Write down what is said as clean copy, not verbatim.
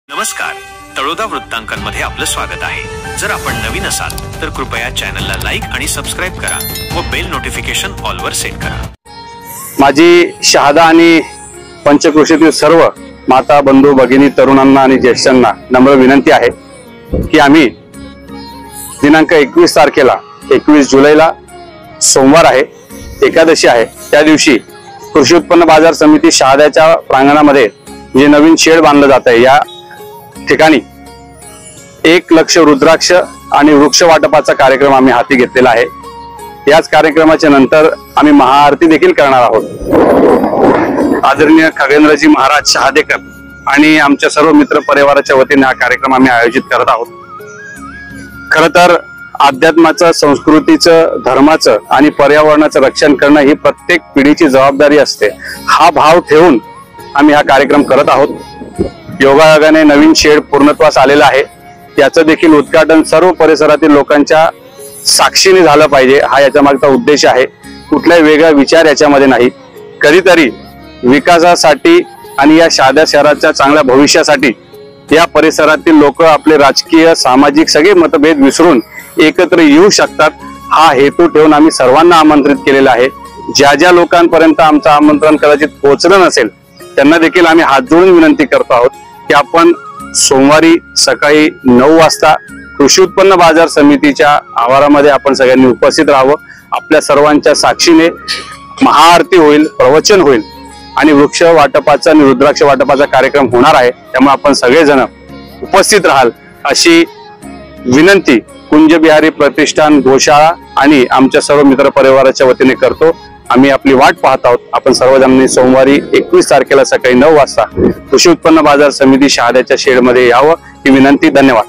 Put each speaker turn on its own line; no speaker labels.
नमस्कार, तळोदा वृत्तांकनमध्ये आपलं स्वागत आहे। जर आपण नवीन असाल तर कृपया चॅनलला लाईक आणि सबस्क्राइब करा व बेल नोटिफिकेशन ऑल वर सेट करा।
माझी शहादा आणि पंचक्रोशीतील सर्व माता बंधू भगिनी तरुणांना आणि ज्येष्ठांना नम्र विनंती आहे की आम्ही दिनांक 21 तारखेला 21 जुलैला सोमवार आहे, एकादशी आहे, त्या दिवशी कृषी उत्पन्न बाजार समिती शहाद्याच्या प्रांगणामध्ये जे नवीन शेड बांधलं जात आहे या ठिकाणी 1 लक्ष रुद्राक्ष आणि वृक्ष वाटपाचा कार्यक्रम आम्ही हाती घेतलेला आहे। याच कार्यक्रमाच्या नंतर आम्ही महाआरती देखील करणार आहोत। आदरणीय खगेंद्रजी महाराज शहादेकर आणि आमच्या सर्व मित्र परिवाराच्या वतीने हा कार्यक्रम आम्ही आयोजित करत आहोत। खरं तर अध्यात्माचं, संस्कृतीचं, धर्माचं आणि पर्यावरणाचं रक्षण करणं ही प्रत्येक पिढीची जबाबदारी असते। हा भाव ठेवून आम्ही हा कार्यक्रम करत आहोत। योगायोगाने नवीन शेड पूर्णत्वास आलेला आहे, याचं देखील उद्घाटन सर्व परिसरातील लोकांच्या साक्षीने झालं पाहिजे, हा याच्या मागचा उद्देश आहे। कुठलाही वेगळा विचार याच्यामध्ये नाही। कधीतरी विकासासाठी आणि या शहादा शहराच्या चांगल्या भविष्यासाठी या परिसरातील लोक आपले राजकीय, सामाजिक सगळे मतभेद विसरून एकत्र येऊ शकतात, हा हेतू ठेवून आम्ही सर्वांना आमंत्रित केलेला आहे। ज्या ज्या लोकांपर्यंत आमचं आमंत्रण कदाचित पोहोचलं नसेल त्यांना देखील आम्ही हात जोडून विनंती करतो आहोत की आपण सोमवारी सकाळी 9 वाजता कृषी उत्पन्न बाजार समितीच्या आवारामध्ये आपण सगळ्यांनी उपस्थित राहावं। आपल्या सर्वांच्या साक्षीने महाआरती होईल, प्रवचन होईल आणि वृक्ष वाटपाचा आणि रुद्राक्ष वाटपाचा कार्यक्रम होणार आहे, त्यामुळे आपण सगळेजण उपस्थित राहाल अशी विनंती कुंजबिहारी प्रतिष्ठान गोशाळा आणि आमच्या सर्व मित्र परिवाराच्या वतीने करतो। आम्ही आपली वाट पाहत आहोत। आपण सर्वजणांनी सोमवारी 21 तारखेला सकाळी 9 वाजता कृषी उत्पन्न बाजार समिती शहाद्याच्या शेडमध्ये यावं ही विनंती। धन्यवाद।